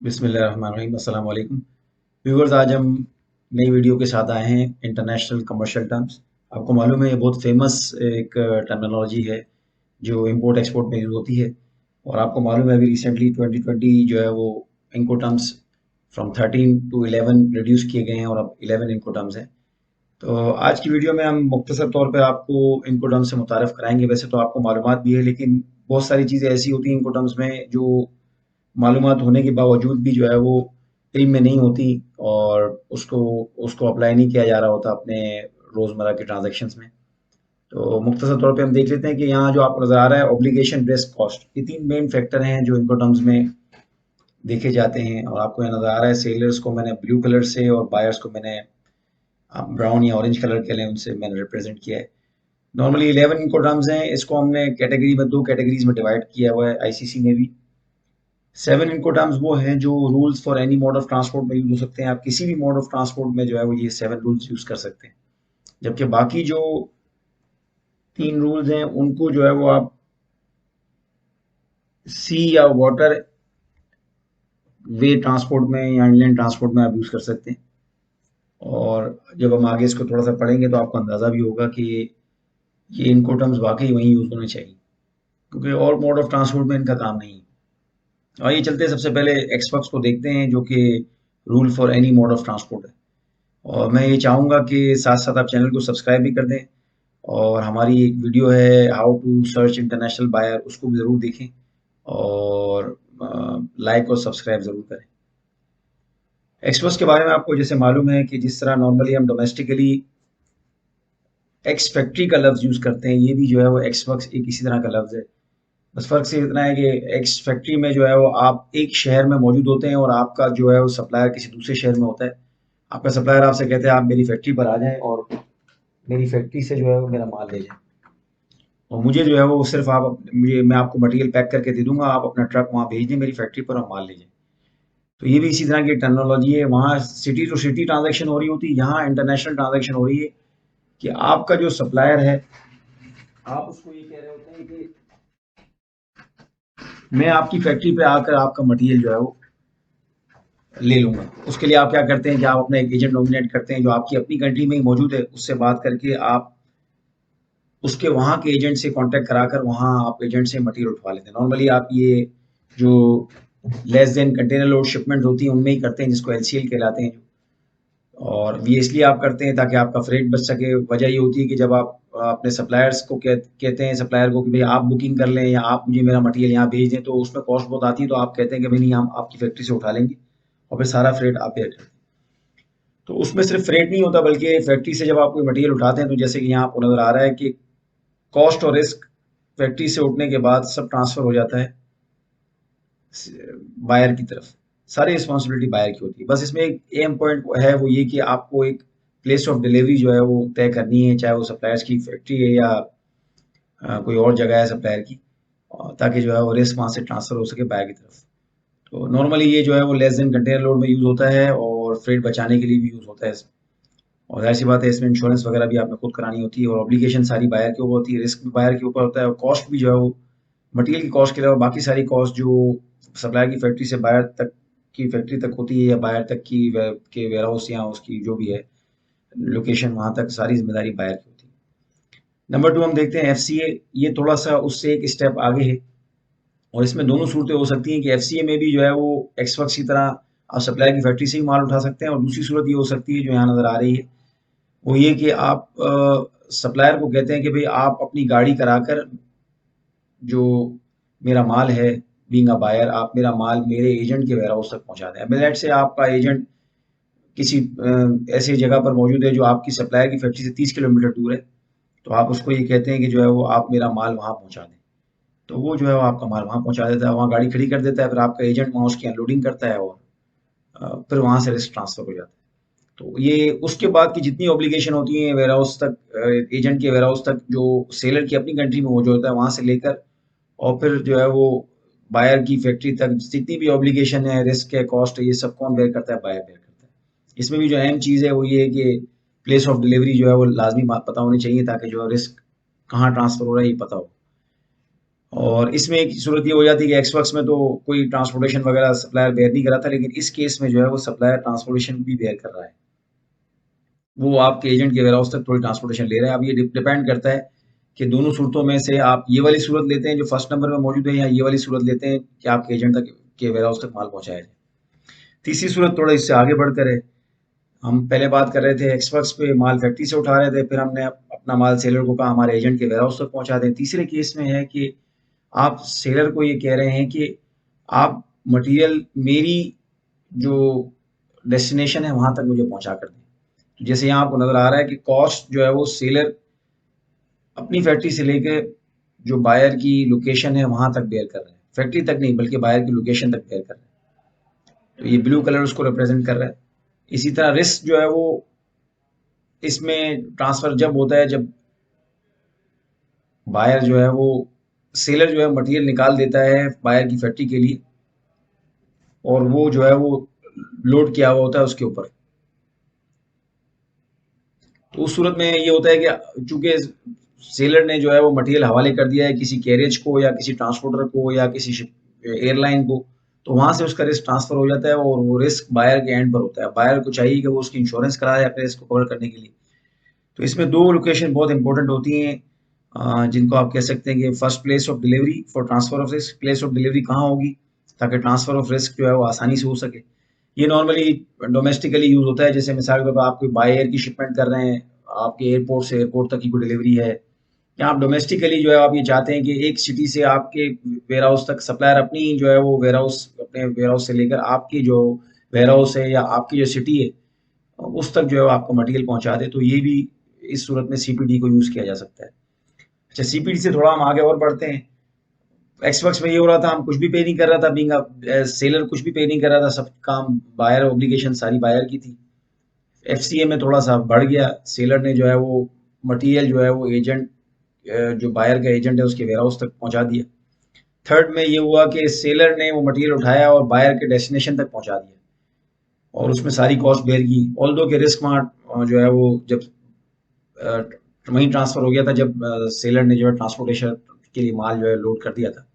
बिस्मिल्लाहिर्रहमानिर्रहीम अस्सलाम वालेकुम व्यूअर्स। आज हम नई वीडियो के साथ आए हैं इंटरनेशनल कमर्शियल टर्म्स। आपको मालूम है ये बहुत फेमस एक टर्मिनोलॉजी है जो इंपोर्ट एक्सपोर्ट में यूज़ होती है। और आपको मालूम है अभी रिसेंटली 2020 जो है वो इनको टर्म्स फ्रॉम 13 टू 11 रिड्यूस किए गए हैं और अब 11 इनको टर्म्स हैं। तो आज की वीडियो में हम मुख्तसर तौर पे आपको इनको टर्म्स से मुतारफ़ कराएंगे। वैसे तो आपको मालूमात भी है, लेकिन बहुत सारी चीज़ें ऐसी होती हैं इनको टर्म्स में जो मालूमात होने के बावजूद भी जो है वो इल्म में नहीं होती, और उसको उसको अप्लाई नहीं किया जा रहा होता अपने रोज़मर्रा के ट्रांजैक्शंस में। तो मुख्तसर तौर पे हम देख लेते हैं कि यहाँ जो आपको नज़र आ रहा है ऑब्लिगेशन, रिस्क, कॉस्ट, ये 3 मेन फैक्टर हैं जो इनको टर्म्स में देखे जाते हैं। और आपको यहाँ नज़र आ रहा है सेलर्स को मैंने ब्लू कलर से और बायर्स को मैंने आप ब्राउन या ऑरेंज कलर के लिए उनसे मैंने रिप्रेजेंट किया है। नॉर्मली 11 इनको टर्म्स हैं, इसको हमने कैटेगरी में 2 कैटेगरीज में डिवाइड किया हुआ है आईसीसी ने भी। 7 इनको टर्म्स वो हैं जो rules for any mode of transport में यूज हो सकते हैं। आप किसी भी मोड ऑफ ट्रांसपोर्ट में जो है वो ये 7 रूल्स यूज कर सकते हैं। जबकि बाकी जो 3 रूल्स हैं उनको जो है वो आप सी या वाटर वे ट्रांसपोर्ट में या इंलैंड ट्रांसपोर्ट में आप यूज कर सकते हैं। और जब हम आगे इसको थोड़ा सा पढ़ेंगे तो आपको अंदाजा भी होगा कि ये इनको टर्म्स वाकई वहीं यूज होने चाहिए, क्योंकि और मोड ऑफ ट्रांसपोर्ट में इनका काम नहीं है। आइए चलते हैं, सबसे पहले एक्सपक्स को देखते हैं जो कि rule for any mode of transport है। और मैं ये चाहूँगा कि साथ साथ आप चैनल को सब्सक्राइब भी कर दें, और हमारी एक वीडियो है how to search international buyer, उसको भी ज़रूर देखें और लाइक और सब्सक्राइब ज़रूर करें। एक्सपर्ट्स के बारे में आपको जैसे मालूम है कि जिस तरह नॉर्मली हम डोमेस्टिकली एक्स फैक्ट्री का लफ्ज़ यूज़ करते हैं, ये भी जो है वो एक्सपर्ट्स एक इसी तरह का लफ्ज़ है। बस फ़र्क सिर्फ इतना है कि एक्स फैक्ट्री में जो है वो आप एक शहर में मौजूद होते हैं और आपका जो है वो सप्लायर किसी दूसरे शहर में होता है। आपका सप्लायर आपसे कहते हैं आप मेरी फैक्ट्री पर आ जाएं और मेरी फैक्ट्री से जो है वो मेरा माल ले जाएं, और मुझे जो है वो सिर्फ मुझे मैं आपको मटेरियल पैक करके दे दूंगा, आप अपना ट्रक वहाँ भेज दें मेरी फैक्ट्री पर और माल ले जाएं। तो ये भी इसी तरह की टेक्नोलॉजी है। वहाँ सिटी टू सिटी ट्रांजैक्शन हो रही होती है, यहाँ इंटरनेशनल ट्रांजैक्शन हो रही है कि आपका जो सप्लायर है आप उसको ये कह रहे होते हैं कि मैं आपकी फैक्ट्री पे आकर आपका मटेरियल जो है वो ले लूंगा। उसके लिए आप क्या करते हैं कि आप अपना एक एजेंट नॉमिनेट करते हैं जो आपकी अपनी कंट्री में ही मौजूद है, उससे बात करके आप उसके वहाँ के एजेंट से कांटेक्ट कराकर वहाँ आप एजेंट से मटेरियल उठवा लेते हैं। नॉर्मली आप ये जो less than container load shipment होती हैं उनमें ही करते हैं, जिसको एलसीएल कहलाते हैं। और ये इसलिए आप करते हैं ताकि आपका फ्रेट बच सके। वजह ये होती है कि जब आप अपने सप्लायर्स को कहते हैं सप्लायर को कि भाई आप बुकिंग कर लें या आप मुझे मेरा मटेरियल यहाँ भेज दें, तो उसमें कॉस्ट बहुत आती है, तो आप कहते हैं कि भाई नहीं, हम आपकी फैक्ट्री से उठा लेंगे और फिर सारा फ्रेट आप बेयर करते हैं। तो उसमें सिर्फ फ्रेट नहीं होता, बल्कि फैक्ट्री से जब आप कोई मटेरियल उठाते हैं तो जैसे कि यहाँ आपको नजर आ रहा है कि कॉस्ट और रिस्क फैक्ट्री से उठने के बाद सब ट्रांसफर हो जाता है बायर की तरफ। सारी रिस्पॉन्सिबिलिटी बायर की होती है। बस इसमें एक एम पॉइंट है, वो ये कि आपको एक प्लेस ऑफ डिलीवरी जो है वो तय करनी है, चाहे वो सप्लायर्स की फैक्ट्री है या कोई और जगह है सप्लायर की, ताकि जो है वो रिस्क वहाँ से ट्रांसफर हो सके बायर की तरफ। तो नॉर्मली ये जो है वो लेस देन कंटेनर लोड में यूज होता है और फ्रेट बचाने के लिए भी यूज होता है। और जाहिर सी बात है इसमें इंश्योरेंस वगैरह भी आपने खुद करानी होती है, और ऑब्लिगेशन सारी बायर के ऊपर होती है, रिस्क भी बायर के ऊपर होता है, और कॉस्ट भी जो है वो मटेरियल की कॉस्ट के अलावा बाकी सारी कॉस्ट जो सप्लायर की फैक्ट्री से बायर तक की फैक्ट्री तक होती है या बायर तक की के वेयर हाउस या उसकी जो भी है लोकेशन, वहां तक सारी जिम्मेदारी बायर की होती है। नंबर 2 हम देखते हैं एफसीए। ये थोड़ा सा उससे एक स्टेप आगे है, और इसमें दोनों सूरतें हो सकती हैं कि एफसीए में भी जो है वो एक्सवर्क्स की तरह आप सप्लायर की फैक्ट्री से ही माल उठा सकते हैं, और दूसरी सूरत ये हो सकती है जो यहाँ नजर आ रही है, वो ये कि आप सप्लायर को कहते हैं कि भाई आप अपनी गाड़ी कराकर जो मेरा माल है, बीइंग अ बायर, आप मेरा माल मेरे एजेंट के वेयर हाउस तक पहुंचा दें। अब लेट्स से आपका एजेंट किसी ऐसी जगह पर मौजूद है जो आपकी सप्लायर की फैक्ट्री से 30 किलोमीटर दूर है, तो आप उसको ये कहते हैं कि जो है वो आप मेरा माल वहां पहुंचा दें। तो वो जो है वो आपका माल वहां पहुंचा देता है, वहां गाड़ी खड़ी कर देता है, फिर आपका एजेंट वहां उसकी अनलोडिंग करता है और फिर वहां से रिस्क ट्रांसफर हो जाता है। तो ये उसके बाद की जितनी ऑब्लिगेशन होती है वेयर हाउस तक, एजेंट के वेयर हाउस तक, जो सेलर की अपनी कंट्री में मौजूद होता है वहां से लेकर और फिर जो है वो बायर की फैक्ट्री तक जितनी भी ऑब्लिगेशन है, रिस्क है, कॉस्ट है, ये सब कौन बेयर करता है? बायर बेयर करता है। इसमें भी जो अहम चीज़ है वो ये है कि प्लेस ऑफ डिलीवरी जो है वो लाजमी पता होनी चाहिए, ताकि जो है रिस्क कहाँ ट्रांसफर हो रहा है ये पता हो। और इसमें एक सूरत ये हो जाती है कि एक्सवर्क्स में तो कोई ट्रांसपोर्टेशन वगैरह सप्लायर बेयर नहीं कर रहा था, लेकिन इस केस में जो है वो सप्लायर ट्रांसपोर्टेशन भी बेयर कर रहा है। वो आपके एजेंट के वेयरहाउस तक थोड़ी ट्रांसपोर्टेशन ले रहा है। अब ये डिपेंड करता है कि दोनों सूरतों में से आप ये वाली सूरत लेते हैं जो फर्स्ट नंबर में मौजूद है, या ये वाली सूरत लेते हैं कि आपके एजेंट तक के वेयरहाउस तक माल पहुंचाया जाए। तीसरी सूरत थोड़ा इससे आगे बढ़कर है। हम पहले बात कर रहे थे एक्सवर्क्स पे माल फैक्ट्री से उठा रहे थे, फिर हमने अपना माल सेलर को कहा हमारे एजेंट के वेयरहाउस तक पहुंचा दें। तीसरे केस में है कि आप सेलर को ये कह रहे हैं कि आप मटेरियल मेरी जो डेस्टिनेशन है वहां तक मुझे पहुंचा कर दें। जैसे यहाँ आपको नजर आ रहा है कि कॉस्ट जो है वो सेलर अपनी फैक्ट्री से लेके जो बायर की लोकेशन है वहां तक बेयर कर रहे हैं, फैक्ट्री तक नहीं बल्कि बायर की लोकेशन तक बेयर कर रहे हैं। तो ये ब्लू कलर उसको रिप्रेजेंट कर रहा है। इसी तरह रिस्क जो है वो इसमें ट्रांसफर जब होता है जब बायर जो है वो सेलर जो है मटेरियल निकाल देता है बायर की फैक्ट्री के लिए, और वो जो है वो लोड किया हुआ होता है उसके ऊपर। तो उस सूरत में ये होता है कि चूंकि सेलर ने जो है वो मटेरियल हवाले कर दिया है किसी कैरियज को या किसी ट्रांसपोर्टर को या किसी एयरलाइन को, तो वहां से उसका रिस्क ट्रांसफर हो जाता है और वो रिस्क बायर के एंड पर होता है। बायर को चाहिए कि वो उसकी इंश्योरेंस कराए अपने रिस्क को कवर करने के लिए। तो इसमें दो लोकेशन बहुत इंपॉर्टेंट होती हैं, जिनको आप कह सकते हैं कि first place of delivery for transfer of risk. Place of delivery कहाँ होगी ताकि ट्रांसफर ऑफ रिस्क जो है वो आसानी से हो सके। ये नॉर्मली डोमेस्टिकली यूज होता है। जैसे मिसाल के तौर पर आप कोई बाय एयर की शिपमेंट कर रहे हैं, आपके एयरपोर्ट से एयरपोर्ट तक की कोई डिलीवरी है, या आप डोमेस्टिकली जो है आप ये चाहते हैं कि एक सिटी से आपके वेयर हाउस तक सप्लायर अपनी जो है वो वेयर हाउस अपने वेयर हाउस से लेकर आपकी जो वेयर हाउस है या आपकी जो सिटी है उस तक जो है आपको मटेरियल पहुंचा दे, तो ये भी इस सूरत में सीपीडी को यूज किया जा सकता है। अच्छा, सीपीडी से थोड़ा हम आगे और बढ़ते हैं। एक्सवर्क्स में ये हो रहा था हम कुछ भी पे नहीं कर रहा था, बीइंग सेलर कुछ भी पे नहीं कर रहा था, सब काम बायर ऑब्लिगेशन सारी बायर की थी। एफसीए में थोड़ा सा बढ़ गया, सेलर ने जो है वो मटेरियल जो है वो एजेंट जो बायर का एजेंट है उसके वेयरहाउस तक पहुंचा दिया। थर्ड में ये हुआ कि सेलर ने वो मटेरियल उठाया और बायर के डेस्टिनेशन तक पहुंचा दिया और उसमें सारी कॉस्ट बेयर की। ऑल दो के रिस्क मार्ट जो है वो जब वहीं ट्रांसफर हो गया था जब सेलर ने जो है ट्रांसपोर्टेशन के लिए माल जो है लोड कर दिया था।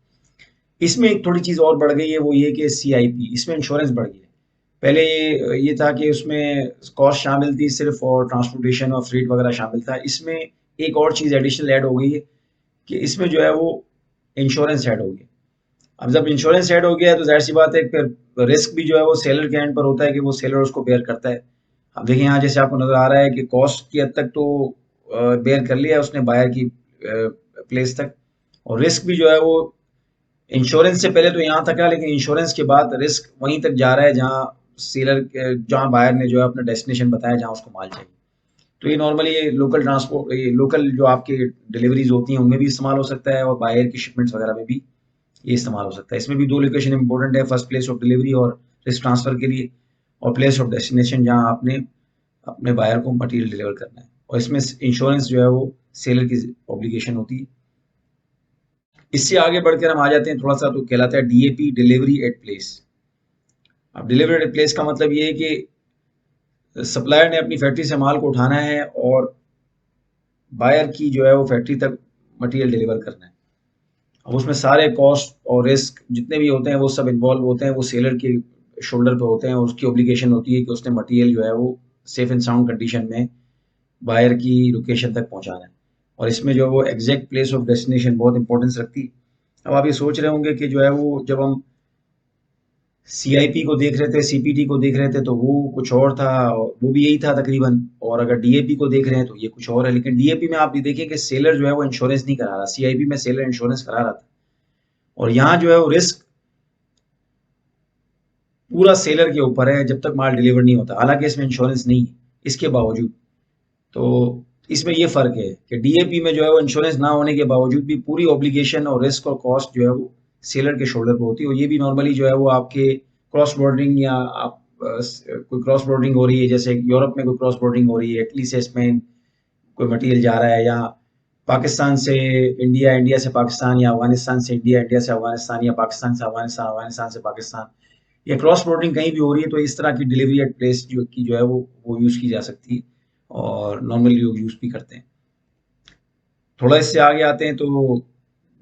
इसमें एक थोड़ी चीज़ और बढ़ गई है, वो ये कि सीआईपी, इसमें इंश्योरेंस बढ़ गई है। पहले ये था कि उसमें कॉस्ट शामिल थी सिर्फ और ट्रांसपोर्टेशन और फ्रीट वगैरह शामिल था। इसमें एक और चीज़ एडिशनल ऐड हो गई है कि इसमें जो है वो इंश्योरेंस ऐड हो गया। अब जब इंश्योरेंस ऐड हो गया है तो जाहिर सी बात है फिर रिस्क भी जो है वो सेलर के एंड पर होता है कि वो सेलर उसको बेयर करता है। अब देखिए यहाँ जैसे आपको नजर आ रहा है कि कॉस्ट की हद तक तो बेयर कर लिया है उसने बायर की प्लेस तक, और रिस्क भी जो है वो इंश्योरेंस से पहले तो यहाँ तक है, लेकिन इंश्योरेंस के बाद रिस्क वहीं तक जा रहा है जहाँ सेलर जहाँ बायर ने जो है अपना डेस्टिनेशन बताया जहाँ उसको माल चाहिए। तो ये नॉर्मली ये लोकल ट्रांसपोर्ट, ये लोकल जो आपकी डिलीवरीज होती हैं उनमें भी इस्तेमाल हो सकता है और बायर की शिपमेंट्स वगैरह में भी ये इस्तेमाल हो सकता है। इसमें भी दो लोकेशन इंपॉर्टेंट है, फर्स्ट प्लेस ऑफ डिलीवरी और रिस्क ट्रांसफर के लिए, और प्लेस ऑफ डेस्टिनेशन जहाँ आपने अपने बायर को मटेरियल डिलीवर करना है। और इसमें इंश्योरेंस जो है वो सेलर की ऑब्लिगेशन होती है। इससे आगे बढ़कर हम आ जाते हैं थोड़ा सा, तो कहलाता है डीएपी, डिलीवरी एट प्लेस। अब डिलीवरी एट प्लेस का मतलब ये है कि सप्लायर ने अपनी फैक्ट्री से माल को उठाना है और बायर की जो है वो फैक्ट्री तक मटेरियल डिलीवर करना है। अब उसमें सारे कॉस्ट और रिस्क जितने भी होते हैं वो सब इन्वॉल्व होते हैं, वो सेलर के शोल्डर पे होते हैं। उसकी ऑब्लिगेशन होती है कि उसने मटेरियल जो है वो सेफ एंड साउंड कंडीशन में बायर की लोकेशन तक पहुंचाना है। और इसमें जो है वो एग्जैक्ट प्लेस ऑफ डेस्टिनेशन बहुत इंपॉर्टेंस रखती है। अब आप ये सोच रहे होंगे कि जो है वो जब हम सीआईपी को देख रहे थे, सीपीटी को देख रहे थे, तो वो कुछ और था और वो भी यही था तकरीबन, और अगर डीएपी को देख रहे हैं तो ये कुछ और है। लेकिन डीएपी में आप ये देखिए कि सेलर जो है वो इंश्योरेंस नहीं करा रहा, सीआईपी में सेलर इंश्योरेंस करा रहा था। और यहाँ जो है वो रिस्क पूरा सेलर के ऊपर है जब तक माल डिलीवर नहीं होता, हालांकि इसमें इंश्योरेंस नहीं है इसके बावजूद। तो इसमें ये फर्क है कि डीएपी में जो है वो इंश्योरेंस ना होने के बावजूद भी पूरी ऑब्लिगेशन और रिस्क और कॉस्ट जो है वो सेलर के शोल्डर पर होती है। और ये भी नॉर्मली जो है वो आपके क्रॉस बॉर्डरिंग, या आप कोई क्रॉस बॉर्डरिंग हो रही है, जैसे यूरोप में कोई क्रॉस बॉर्डरिंग हो रही है, इटली से स्पेन कोई मटेरियल जा रहा है, या पाकिस्तान से इंडिया, इंडिया से पाकिस्तान, या अफगानिस्तान से इंडिया, इंडिया से अफगानिस्तान, या पाकिस्तान से अफगानिस्तान, अफगानिस्तान से पाकिस्तान, या क्रॉस बॉर्डरिंग कहीं भी हो रही है, तो इस तरह की डिलीवरी एट प्लेस जो है वो यूज़ की जा सकती है और नॉर्मली लोग यूज़ भी करते हैं। थोड़ा इससे आगे आते हैं तो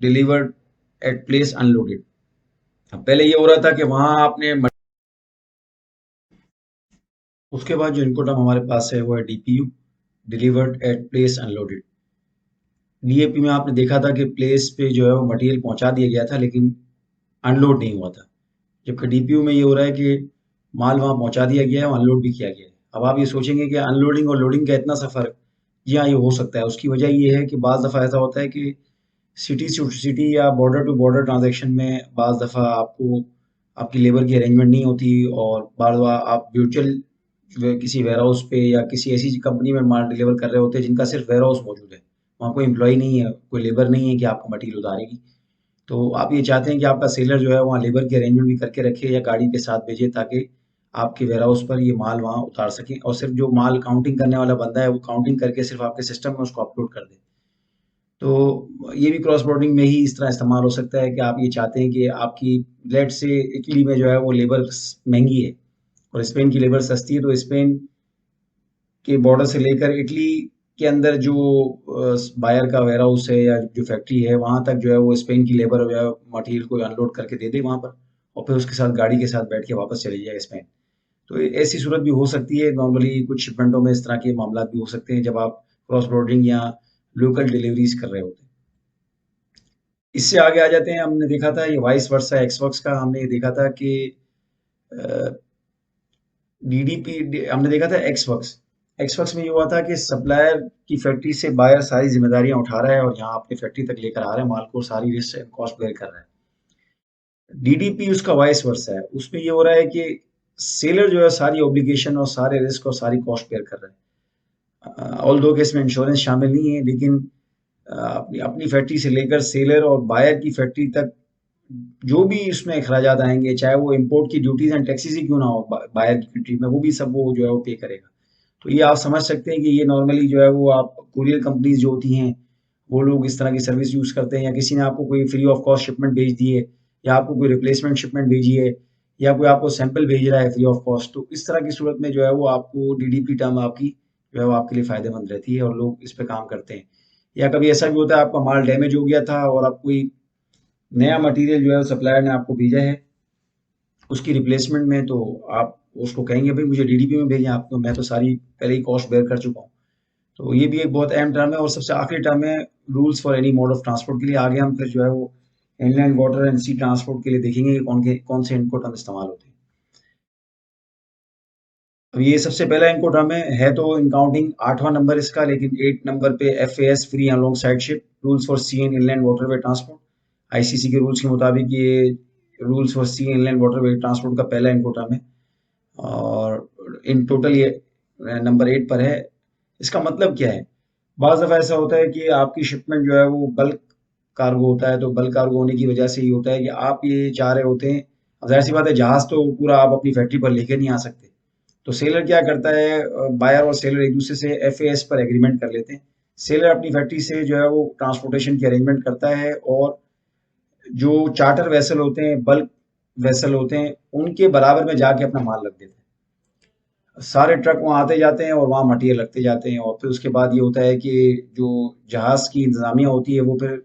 डिलीवर्ड एट प्लेस अनलोडेड। पहले ये हो रहा था कि वहां आपने उसके बाद जो इनपुट हमारे पास है वो है DPU, delivered at place unloaded. DAP में आपने देखा था कि प्लेस पे जो है वो मटेरियल पहुंचा दिया गया था लेकिन अनलोड नहीं हुआ था, जबकि डीपीयू में ये हो रहा है कि माल वहां पहुंचा दिया गया है और अनलोड भी किया गया है। अब आप ये सोचेंगे कि अनलोडिंग और लोडिंग का इतना सा फर्क, जी हाँ ये हो सकता है। उसकी वजह ये है कि बाज दफ़ा ऐसा होता है कि सिटी टू सिटी या बॉर्डर टू बॉर्डर ट्रांजैक्शन में बाज दफ़ा आपको आपकी लेबर की अरेंजमेंट नहीं होती, और बार बार आप म्यूचुअल किसी वेयर हाउस पे या किसी ऐसी कंपनी में माल डिलीवर कर रहे होते हैं जिनका सिर्फ वेयर हाउस मौजूद है, वहाँ कोई एम्प्लॉय नहीं है, कोई लेबर नहीं है कि आपका मटेरियल उतारेगी। तो आप ये चाहते हैं कि आपका सेलर जो है वहाँ लेबर की अरेंजमेंट भी करके रखे या गाड़ी के साथ भेजे, ताकि आपके वेयर हाउस पर ये माल वहाँ उतार सकें, और सिर्फ जो माल काउंटिंग करने वाला बंदा है वो काउंटिंग करके सिर्फ आपके सिस्टम में उसको अपलोड कर दे। तो ये भी क्रॉस बोर्डिंग में ही इस तरह इस्तेमाल हो सकता है कि आप ये चाहते हैं कि आपकी लेट से इटली में जो है वो लेबर महंगी है और स्पेन की लेबर सस्ती है, तो स्पेन के बॉर्डर से लेकर इटली के अंदर जो बायर का वेयर हाउस है या जो फैक्ट्री है वहां तक जो है वो स्पेन की लेबर जो है मटेरियल को अनलोड करके दे दे वहां पर, और फिर उसके साथ गाड़ी के साथ बैठ के वापस चली जाए स्पेन। तो ऐसी सूरत भी हो सकती है। नॉर्मली कुछ शिपमेंटों में इस तरह के मामला भी हो सकते हैं जब आप क्रॉस बॉर्डरिंग या लोकल डिलीवरीज कर रहे होते हैं। इससे आगे आ जाते हैं, हमने देखा था ये वाइस वर्सा एक्सवर्क्स का, हमने ये देखा था कि डीडीपी हमने देखा था एक्सवर्क्स। एक्सवर्क्स में ये हुआ था कि सप्लायर की फैक्ट्री से बायर सारी जिम्मेदारियां उठा रहा है और यहाँ अपनी फैक्ट्री तक लेकर आ रहा है माल को, सारी रिस्क एंड कॉस्ट बेयर कर रहा है। डीडीपी उसका वाइस वर्सा है, उसमें ये हो रहा है कि सेलर जो है सारी ऑब्लिगेशन और सारे रिस्क और सारी कॉस्ट बेयर कर रहा है। ऑल दो केस में इंश्योरेंस शामिल नहीं है, लेकिन अपनी अपनी फैक्ट्री से लेकर सेलर और बायर की फैक्ट्री तक जो भी इसमें अखराजात आएंगे, चाहे वो इम्पोर्ट की ड्यूटीज एंड टैक्सेस ही क्यों ना हो बायर की कंट्री में, वो भी सब वो जो है वो पे करेगा। तो ये आप समझ सकते हैं कि ये नॉर्मली जो है वो आप कुरियर कंपनीज जो होती हैं वो लोग इस तरह की सर्विस यूज करते हैं, या किसी ने आपको कोई फ्री ऑफ कॉस्ट शिपमेंट भेज दी है, या आपको कोई रिप्लेसमेंट शिपमेंट भेजी है, या कोई आपको सैंपल भेज रहा है फ्री ऑफ कॉस्ट, तो इस तरह की सूरत में जो है वो आपको डीडीपी टर्म आपकी जो है वो आपके लिए फायदेमंद रहती है और लोग इस पे काम करते हैं। या कभी ऐसा भी होता है आपका माल डैमेज हो गया था और आप कोई नया मटेरियल जो है सप्लायर ने आपको भेजा है उसकी रिप्लेसमेंट में, तो आप उसको कहेंगे भाई मुझे डीडीपी में भेजें आपको, मैं तो सारी पहले ही कॉस्ट बेयर कर चुका हूँ। तो ये भी एक बहुत अहम टर्म है। और सबसे आखिरी टर्म है rules for any mode of transport के लिए। आगे हम फिर जो है वो inland water and sea transport के लिए देखेंगे कि कौन से इनपुट हम इस्तेमाल होते हैं। अब ये सबसे पहला इनको टर्म है तो इन काउंटिंग आठवां नंबर इसका, लेकिन 8 नंबर पे FAS free alongside ship rules for sea and inland waterway transport. ICC के रूल्स के मुताबिक ये rules for sea inland waterway transport का पहला इनको टर्म है, और इन टोटल ये नंबर 8 पर है। इसका मतलब क्या है? बाज़ दफ़ा ऐसा होता है कि आपकी शिपमेंट जो है वो बल्क कार्गो होता है, तो बल्क कार्गो होने की वजह से ये होता है कि आप ये चाह रहे होते हैं, अब ज़ाहिर-सी बात है जहाज़ तो पूरा आप अपनी फैक्ट्री पर लेके नहीं आ सकते। तो सेलर क्या करता है, बायर और सेलर एक-दूसरे से FAS पर एग्रीमेंट कर लेते हैं। सेलर अपनी फैक्ट्री से जो है वो ट्रांसपोर्टेशन की अरेंजमेंट करता है, और जो चार्टर वेसल होते हैं, बल्क वेसल होते हैं, उनके बराबर में जाके अपना माल रख देते हैं। सारे ट्रक वहाँ आते जाते हैं और वहाँ मटेरियल रखते जाते हैं, और फिर उसके बाद ये होता है कि जो जहाज़ की इंतज़ामिया होती है वो फिर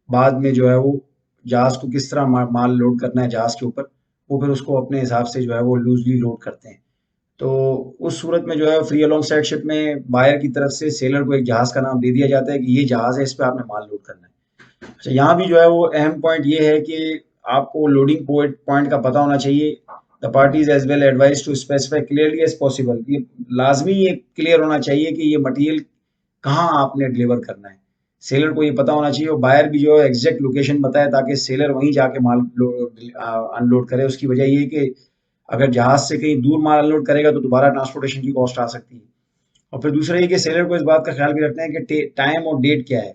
बाद में जो है वो जहाज़ को किस तरह माल लोड करना है जहाज़ के ऊपर, वो फिर उसको अपने हिसाब से जो है वो लूज़ली लोड करते हैं। तो उस सूरत में जो है फ्री अलोंग साइड शिप में बायर की तरफ से सेलर को एक जहाज़ का नाम दे दिया जाता है कि ये जहाज़ है, इस पे आपने माल लोड करना है। अच्छा, यहाँ भी जो है वो अहम पॉइंट ये है कि आपको लोडिंग पॉइंट पॉइंट का पता होना चाहिए। The parties as well advise to specify clearly as possible, ये लाजमी ये क्लियर होना चाहिए कि ये मटेरियल कहाँ आपने डिलीवर करना है। सेलर को ये पता होना चाहिए, और बायर भी जो है एग्जैक्ट लोकेशन बताए ताकि सेलर वहीं जाके माल अनलोड करे। उसकी वजह ये है कि अगर जहाज से कहीं दूर माल अनलोड करेगा तो दोबारा ट्रांसपोर्टेशन की कॉस्ट आ सकती है। और फिर दूसरा ये कि सेलर को इस बात का ख्याल भी रखना है कि टाइम और डेट क्या है।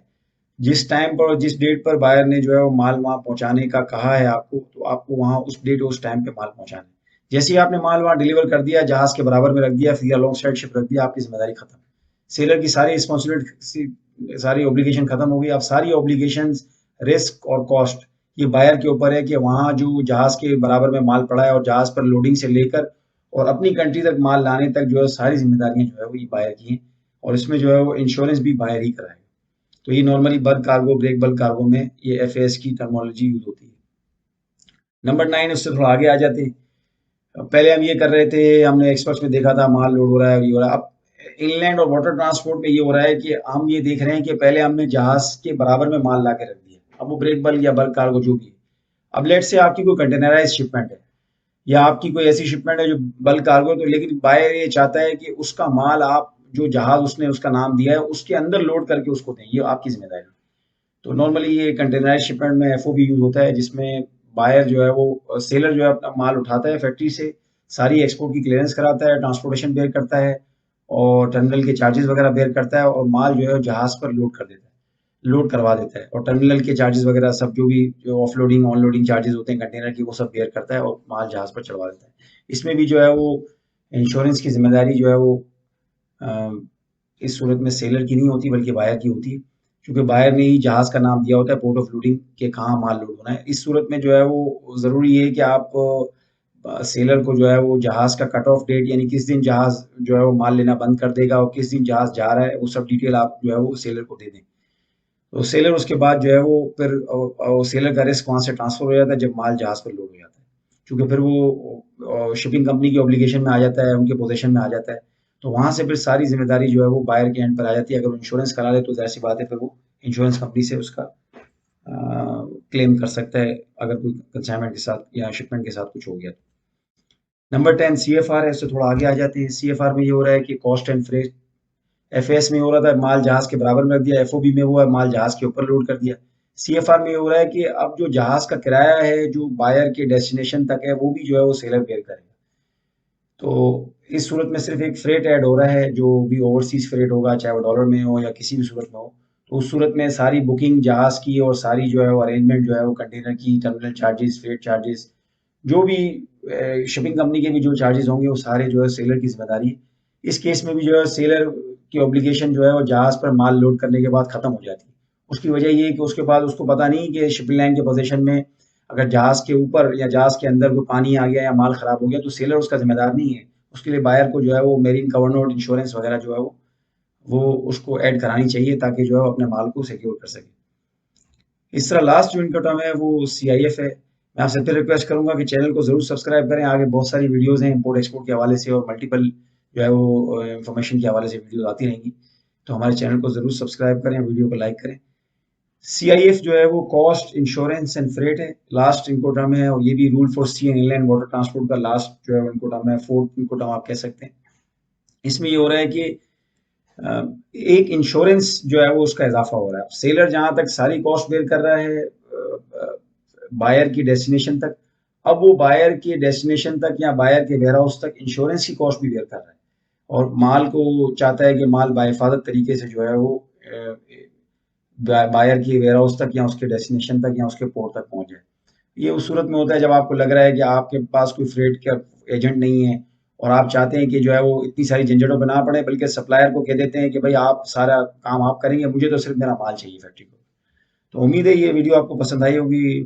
जिस टाइम पर और जिस डेट पर बायर ने जो है वो माल वहाँ पहुँचाने का कहा है आपको, तो आपको वहाँ उस डेट और उस टाइम पे माल पहुँचाना है। जैसे ही आपने माल वहाँ डिलीवर कर दिया, जहाज के बराबर में रख दिया, फ्री अलोंग साइड शिप रख दिया, आपकी जिम्मेदारी खत्म। सेलर की सारी रिस्पॉन्सिबिलिटी, सारी ऑब्लिगेशन खत्म हो गई। अब सारी ऑब्लिगेशन, रिस्क और कॉस्ट ये बायर के ऊपर है कि वहाँ जो जहाज के बराबर में माल पड़ा है और जहाज पर लोडिंग से लेकर और अपनी कंट्री तक माल लाने तक जो है सारी जिम्मेदारियां जो है वो ये बायर की हैं, और इसमें जो है वो इंश्योरेंस भी बायर ही कराएगा। तो ये normally bulk cargo, break bulk cargo में ये एफएस की टर्मोलॉजी यूज होती है। नंबर 9, उससे थोड़ा आगे आ जाते हैं। पहले हम ये कर रहे थे, हमने एक्सपर्ट्स में देखा था माल लोड हो रहा है और ये हो रहा है। अब इनलैंड और वाटर ट्रांसपोर्ट में ये हो रहा है कि हम ये देख रहे हैं कि पहले हमने जहाज के बराबर में माल ला के रख दिया, अब वो ब्रेक बल्क या बल्क कार्गो जो भी है। अब लेट से आपकी कोई कंटेनराइज शिपमेंट है या आपकी कोई ऐसी शिपमेंट है जो बल्क कार्गो, तो लेकिन बायर ये चाहता है कि उसका माल आप जो जहाज उसने उसका नाम दिया है उसके अंदर लोड करके उसको दें, ये आपकी जिम्मेदारी। तो नॉर्मली ये कंटेनराइज शिपमेंट में एफओबी यूज होता है, जिसमें बायर जो है वो सेलर जो है अपना माल उठाता है फैक्ट्री से, सारी एक्सपोर्ट की क्लियरेंस कराता है, ट्रांसपोर्टेशन बेयर करता है और टर्मिनल के चार्जेस वगैरह बेयर करता है और माल जो है जहाज पर लोड कर देता है, लोड करवा देता है, और टर्मिनल के चार्जेस वगैरह सब जो भी जो ऑफलोडिंग ऑनलोडिंग चार्जेस होते हैं कंटेनर की वो सब बेयर करता है और माल जहाज पर चढ़वा देता है। इसमें भी जो है वो इंश्योरेंस की जिम्मेदारी जो है वो अ, इस सूरत में सेलर की नहीं होती बल्कि बायर की होती है, क्योंकि बायर ने ही जहाज का नाम दिया होता है पोर्ट ऑफ लोडिंग के कहाँ माल लोड होना है। इस सूरत में जो है वो ज़रूरी है कि आप सेलर को जो है वो जहाज का कट ऑफ डेट, यानी किस दिन जहाज जो है वो माल लेना बंद कर देगा और किस दिन जहाज जा रहा है, वो सब डिटेल आप जो है वो सेलर को दे दें। तो सेलर उसके बाद जो है वो फिर सेलर का रिस्क वहाँ से ट्रांसफर हो जाता है जब माल जहाज पर लोड हो जाता है, क्योंकि फिर वो शिपिंग कंपनी की ऑब्लिगेशन में आ जाता है, उनके पोजीशन में आ जाता है। तो वहाँ से फिर सारी जिम्मेदारी जो है वो बायर के एंड पर आ जाती है। अगर वो इंश्योरेंस करा ले तो जाहिर सी बात है फिर वो इंश्योरेंस कंपनी से उसका क्लेम कर सकता है अगर कोई कंसाइनमेंट के साथ या शिपमेंट के साथ कुछ हो गया तो। नंबर 10 सीएफआर है, इससे थोड़ा आगे आ जाते हैं। सीएफआर में ये हो रहा है कि कॉस्ट एंड फ्रेट। एफएस में हो रहा था माल जहाज के बराबर में रख दिया, एफओबी में हुआ माल जहाज के ऊपर लोड कर दिया। सीएफआर में ये हो रहा है कि अब जो जहाज का किराया है जो बायर के डेस्टिनेशन तक है वो भी जो है वो सेलर बेयर करेगा। तो इस सूरत में सिर्फ एक फ्रेट ऐड हो रहा है, जो भी ओवरसीज फ्रेट होगा चाहे वो डॉलर में हो या किसी भी सूरत में हो, तो उस सूरत में सारी बुकिंग जहाज की और सारी जो है वो अरेंजमेंट जो है वो कंटेनर की, टर्मिनल चार्जेस, फ्रेट चार्जेस, जो भी शिपिंग कंपनी के भी जो चार्जेस होंगे वो सारे जो है सेलर की जिम्मेदारी है। इस केस में भी जो है सेलर की ऑब्लिगेशन जो है वो जहाज पर माल लोड करने के बाद खत्म हो जाती है। उसकी वजह ये है कि उसके बाद उसको पता नहीं कि शिपिंग लाइन के पोजीशन में अगर जहाज के ऊपर या जहाज के अंदर कोई पानी आ गया या माल खराब हो गया तो सेलर उसका जिम्मेदार नहीं है। उसके लिए बायर को जो है वो मेरीन कवर नोट, इंश्योरेंस वगैरह जो है वो उसको ऐड करानी चाहिए ताकि जो है वो अपने माल को सिक्योर कर सके। इस तरह लास्ट जो इनका टर्म है वो सीआईएफ है। मैं आपसे फिर रिक्वेस्ट करूंगा कि चैनल को जरूर सब्सक्राइब करें, आगे बहुत सारी वीडियोस हैं इंपोर्ट एक्सपोर्ट के हवाले से और मल्टीपल जो है वो इंफॉर्मेशन के हवाले से वीडियोस आती रहेंगी। तो हमारे चैनल को जरूर सब्सक्राइब करें, वीडियो को लाइक करें। सीआईएफ जो है वो कॉस्ट, इंश्योरेंस एंड फ्रेट है, लास्ट इनको टर्म है, और ये भी rule for sea and inland water transport का लास्ट जो है इनको टर्म है, फोर्थ इनको टर्म आप कह सकते हैं। इसमें ये हो रहा है कि एक इंश्योरेंस जो है वो उसका इजाफा हो रहा है। सेलर जहां तक सारी कॉस्ट बेयर कर रहा है बायर की डेस्टिनेशन तक, अब वो बायर के डेस्टिनेशन तक या बायर के वेयर हाउस तक इंश्योरेंस की कॉस्ट भी बेयर कर रहा है और माल को चाहता है कि माल बाहिफाजत तरीके से जो है वो बायर की वेयर हाउस तक या उसके डेस्टिनेशन तक या उसके पोर्ट तक पहुंच जाए। ये उस सूरत में होता है जब आपको लग रहा है कि आपके पास कोई फ्रेट का एजेंट नहीं है और आप चाहते हैं कि जो है वो इतनी सारी झंझटों में ना पड़े, बल्कि सप्लायर को कह देते हैं कि भाई आप सारा काम आप करेंगे, मुझे तो सिर्फ मेरा माल चाहिए फैक्ट्री को। तो उम्मीद है ये वीडियो आपको पसंद आई होगी।